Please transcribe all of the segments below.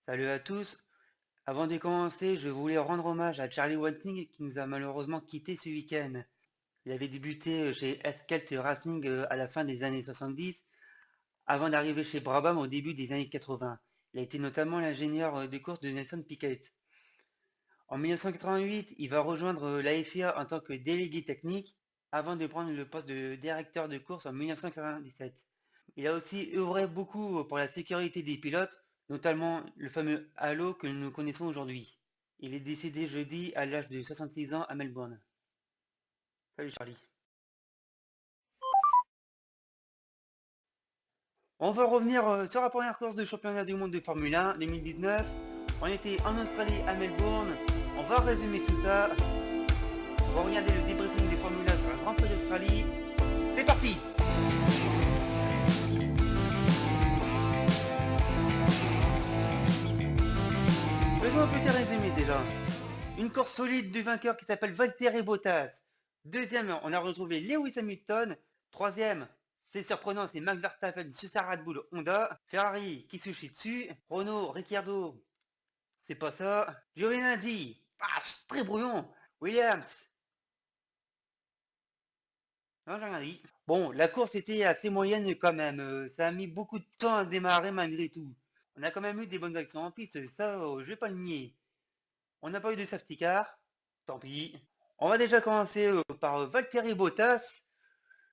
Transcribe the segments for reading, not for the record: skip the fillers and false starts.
Salut à tous. Avant de commencer, je voulais rendre hommage à Charlie Whiting qui nous a malheureusement quitté ce week-end. Il avait débuté chez Escelt Racing à la fin des années 70, avant d'arriver chez Brabham au début des années 80. Il a été notamment l'ingénieur de course de Nelson Piquet. En 1988, il va rejoindre la FIA en tant que délégué technique, avant de prendre le poste de directeur de course en 1997. Il a aussi œuvré beaucoup pour la sécurité des pilotes, notamment le fameux halo que nous connaissons aujourd'hui. Il est décédé jeudi à l'âge de 66 ans à Melbourne. Salut Charlie. On va revenir sur la première course de championnat du monde de Formule 1 2019. On était en Australie à Melbourne. On va résumer tout ça. On va regarder le débriefing des Formule 1 sur la Grand Prix d'Australie. C'est parti! Faisons un petit résumé déjà. Une course solide du vainqueur qui s'appelle Valtteri Bottas. Deuxième, on a retrouvé Lewis Hamilton. Troisième, c'est surprenant, c'est Max Verstappen sur sa Red Bull Honda. Ferrari qui se chie dessus. Renault, Ricciardo, c'est pas ça. Giovinazzi, très brouillon. Williams, non, j'ai rien dit. Bon, la course était assez moyenne quand même. Ça a mis beaucoup de temps à démarrer malgré tout. On a quand même eu des bonnes actions en piste, ça, je vais pas le nier. On n'a pas eu de safety car, tant pis. On va déjà commencer par Valtteri Bottas,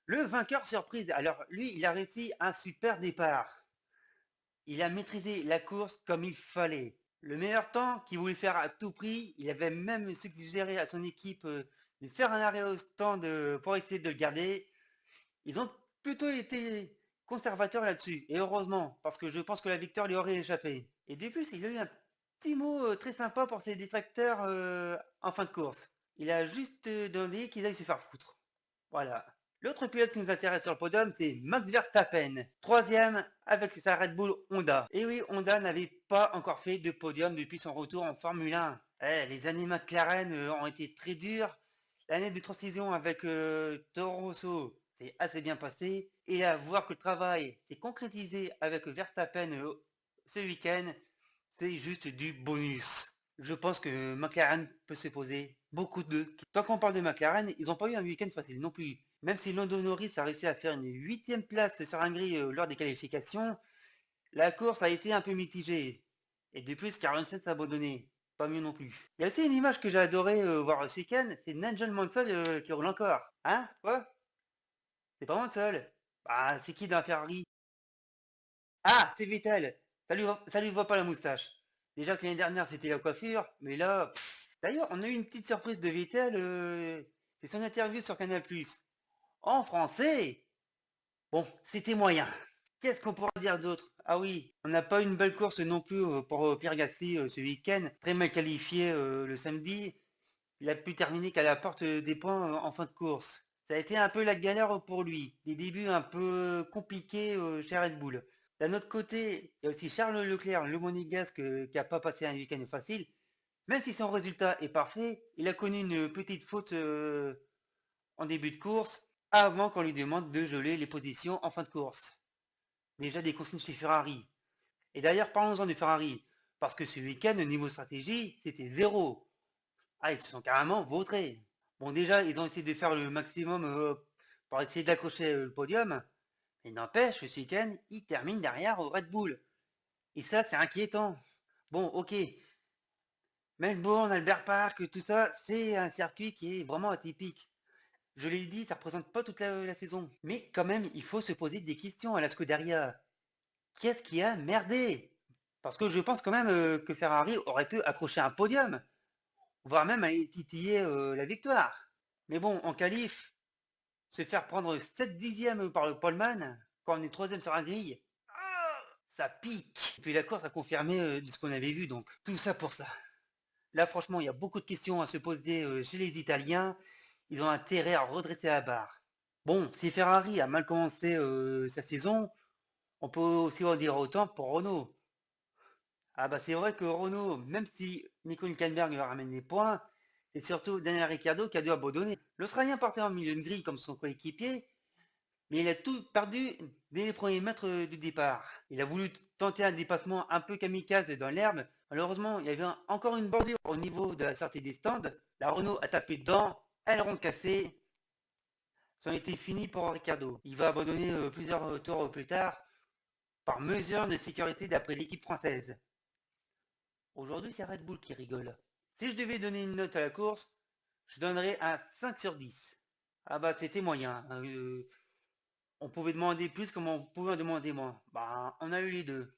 le vainqueur surprise. Alors lui, il a réussi un super départ. Il a maîtrisé la course comme il fallait. Le meilleur temps qu'il voulait faire à tout prix, il avait même suggéré à son équipe de faire un arrêt au stand pour essayer de le garder. Ils ont plutôt été conservateurs là-dessus. Et heureusement, parce que je pense que la victoire lui aurait échappé. Et de plus, il a eu un petit mot très sympa pour ses détracteurs en fin de course. Il a juste demandé qu'ils aillent se faire foutre. Voilà. L'autre pilote qui nous intéresse sur le podium, c'est Max Verstappen. Troisième avec sa Red Bull Honda. Et oui, Honda n'avait pas encore fait de podium depuis son retour en Formule 1. Les années McLaren ont été très dures. L'année de transition avec Toro Rosso s'est assez bien passée. Et à voir que le travail s'est concrétisé avec Verstappen ce week-end, c'est juste du bonus. Je pense que McLaren peut se poser beaucoup de... Tant qu'on parle de McLaren, ils n'ont pas eu un week-end facile non plus. Même si Lando Norris a réussi à faire une 8e place sur Hongrie lors des qualifications, la course a été un peu mitigée. Et de plus, Carlos Sainz a abandonné. Pas mieux non plus. Il y a aussi une image que j'ai adoré voir ce week-end, c'est Nigel Mansell qui roule encore. Hein? Quoi? C'est pas Mansell? Bah, c'est qui dans Ferrari? Ah, c'est Vettel. Ça lui voit pas la moustache. Déjà que l'année dernière c'était la coiffure, mais là... D'ailleurs, on a eu une petite surprise de Vettel, c'est son interview sur Canal+. En français? Bon, c'était moyen. Qu'est-ce qu'on pourra dire d'autre? Ah oui, on n'a pas eu une belle course non plus pour Pierre Gasly ce week-end. Très mal qualifié le samedi. Il a pu terminer qu'à la porte des points en fin de course. Ça a été un peu la galère pour lui. Des débuts un peu compliqués chez Red Bull. D'un autre côté, il y a aussi Charles Leclerc, le monégasque, qui n'a pas passé un week-end facile. Même si son résultat est parfait, il a connu une petite faute en début de course avant qu'on lui demande de geler les positions en fin de course. Déjà des consignes chez Ferrari. Et d'ailleurs, parlons-en de Ferrari. Parce que ce week-end, au niveau stratégie, c'était zéro. Ah, ils se sont carrément vautrés. Bon, déjà, ils ont essayé de faire le maximum pour essayer d'accrocher le podium. Mais n'empêche, ce week-end, ils terminent derrière au Red Bull. Et ça, c'est inquiétant. Bon, ok. Melbourne, Albert Park, tout ça, c'est un circuit qui est vraiment atypique. Je l'ai dit, ça représente pas toute la saison. Mais quand même, il faut se poser des questions à la Scuderia. Qu'est-ce qui a merdé? Parce que je pense quand même que Ferrari aurait pu accrocher un podium, voire même aller titiller la victoire. Mais bon, en qualif, se faire prendre 7 dixièmes par le poleman, quand on est troisième sur la grille, ça pique. Et puis la course a confirmé de ce qu'on avait vu, donc tout ça pour ça. Là, franchement, il y a beaucoup de questions à se poser chez les Italiens. Ils ont intérêt à redresser la barre. Bon, si Ferrari a mal commencé sa saison, on peut aussi en dire autant pour Renault. Ah bah c'est vrai que Renault, même si Nico Hülkenberg lui ramène des points, c'est surtout Daniel Ricciardo qui a dû abandonner. L'Australien partait en milieu de grille comme son coéquipier, mais il a tout perdu dès les premiers mètres du départ. Il a voulu tenter un dépassement un peu kamikaze dans l'herbe. Malheureusement, il y avait encore une bordure au niveau de la sortie des stands. La Renault a tapé dedans, aileron cassé. Ça a été fini pour Ricciardo. Il va abandonner plusieurs tours plus tard par mesure de sécurité d'après l'équipe française. Aujourd'hui, c'est Red Bull qui rigole. Si je devais donner une note à la course, je donnerais un 5 sur 10. Ah bah c'était moyen. On pouvait demander plus comme on pouvait en demander moins. Bah on a eu les deux.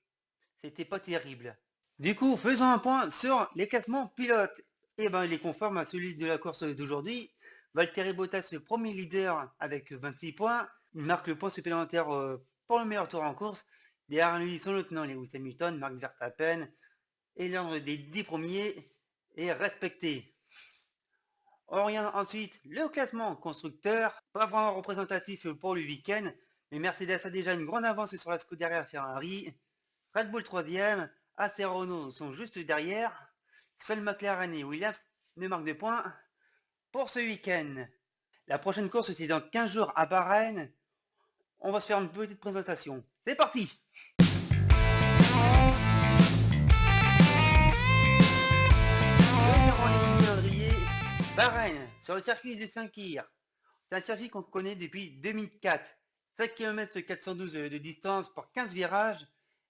C'était pas terrible. Du coup, faisons un point sur les classements pilotes. Et ben il est conforme à celui de la course d'aujourd'hui. Valtteri Bottas, le premier leader avec 26 points. Il marque le point supplémentaire pour le meilleur tour en course. Derrière lui, son lieutenant Lewis Hamilton, Max Verstappen. Et l'ordre des 10 premiers est respecté. On regarde ensuite le classement constructeur, pas vraiment représentatif pour le week-end, mais Mercedes a déjà une grande avance sur la Scuderia Ferrari. Red Bull 3e, AC et Renault sont juste derrière. Seul McLaren et Williams ne marquent de points pour ce week-end. La prochaine course c'est dans 15 jours à Bahreïn. On va se faire une petite présentation. C'est parti! Bahreïn, sur le circuit de Saint-Kir. C'est un circuit qu'on connaît depuis 2004. 5 km 412 de distance pour 15 virages.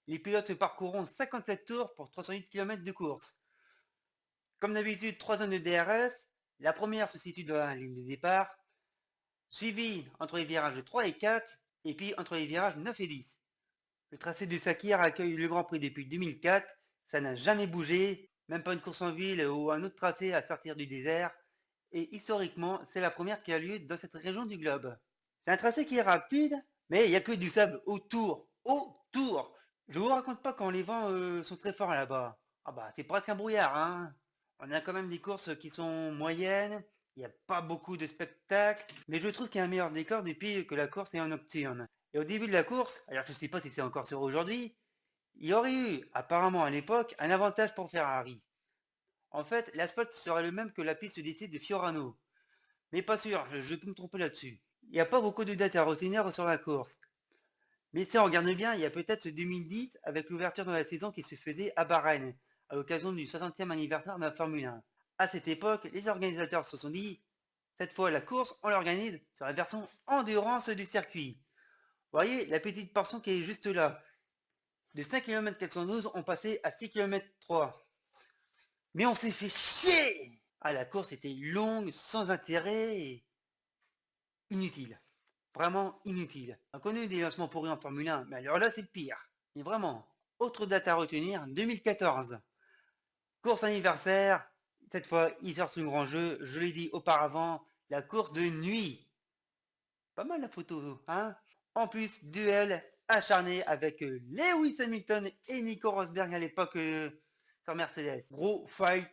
Les pilotes parcourront 57 tours pour 308 km de course. Comme d'habitude, 3 zones de DRS. La première se situe dans la ligne de départ, suivie entre les virages 3 et 4, et puis entre les virages 9 et 10. Le tracé de Sakhir accueille le Grand Prix depuis 2004. Ça n'a jamais bougé, même pas une course en ville ou un autre tracé à sortir du désert. Et historiquement, c'est la première qui a lieu dans cette région du globe. C'est un tracé qui est rapide, mais il n'y a que du sable autour. Autour! Je vous raconte pas quand les vents sont très forts là-bas. Ah bah, c'est presque un brouillard, hein. On a quand même des courses qui sont moyennes, il n'y a pas beaucoup de spectacles, mais je trouve qu'il y a un meilleur décor depuis que la course est en nocturne. Et au début de la course, alors je sais pas si c'est encore sur aujourd'hui, il y aurait eu, apparemment à l'époque, un avantage pour Ferrari. En fait, l'asphalte serait le même que la piste d'essai de Fiorano. Mais pas sûr, je peux me tromper là-dessus. Il n'y a pas beaucoup de dates à retenir sur la course. Mais si on regarde bien, il y a peut-être 2010 avec l'ouverture de la saison qui se faisait à Bahreïn, à l'occasion du 60e anniversaire de la Formule 1. À cette époque, les organisateurs se sont dit, cette fois la course, on l'organise sur la version endurance du circuit. Vous voyez, la petite portion qui est juste là. De 5 km 412, on passait à 6 km 3. Mais on s'est fait chier! Ah, la course était longue, sans intérêt et inutile. Vraiment inutile. On connaît des lancements pourris en Formule 1, mais alors là c'est le pire. Mais vraiment, autre date à retenir, 2014. Course anniversaire, cette fois il sort sur le grand jeu, je l'ai dit auparavant, la course de nuit. Pas mal la photo, hein? En plus, duel acharné avec Lewis Hamilton et Nico Rosberg à l'époque sur Mercedes. Gros fight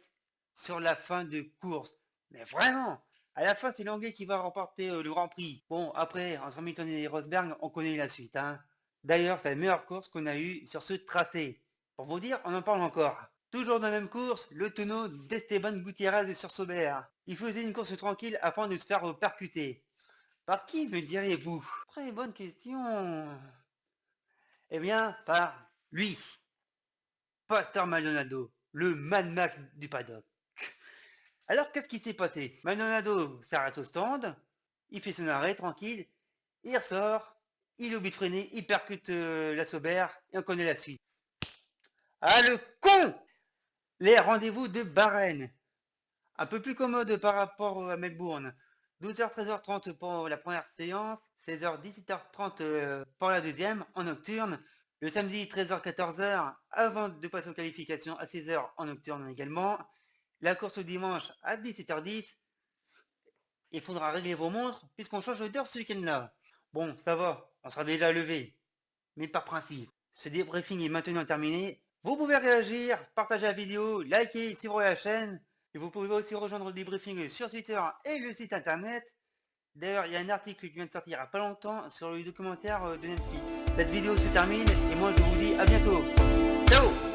sur la fin de course. Mais vraiment, à la fin, c'est l'Anglais qui va remporter le Grand Prix. Bon, après, entre Hamilton et Rosberg, on connaît la suite, hein. D'ailleurs, c'est la meilleure course qu'on a eue sur ce tracé. Pour vous dire, on en parle encore. Toujours dans la même course, le tonneau d'Esteban Gutiérrez sur Sauber. Il faisait une course tranquille afin de se faire percuter. Par qui me diriez-vous? Très bonne question. Eh bien, par lui, Pastor Maldonado, le Mad Max du paddock. Alors, qu'est-ce qui s'est passé? Maldonado s'arrête au stand, il fait son arrêt tranquille, il ressort, il oublie de freiner, il percute la Sauber et on connaît la suite. Ah, le con! Les rendez-vous de Bahreïn. Un peu plus commode par rapport à Melbourne. 12h, 13h30 pour la première séance, 16h, 17h30 pour la deuxième, en nocturne. Le samedi, 13h, 14h, avant de passer aux qualifications à 16h en nocturne également. La course au dimanche à 17h10. Il faudra régler vos montres puisqu'on change d'heure ce week-end-là. Bon, ça va, on sera déjà levé. Mais par principe, ce débriefing est maintenant terminé. Vous pouvez réagir, partager la vidéo, liker, suivre la chaîne. Et vous pouvez aussi rejoindre le débriefing sur Twitter et le site internet. D'ailleurs, il y a un article qui vient de sortir il n'y a pas longtemps sur le documentaire de Netflix. Cette vidéo se termine et moi je vous dis à bientôt. Ciao!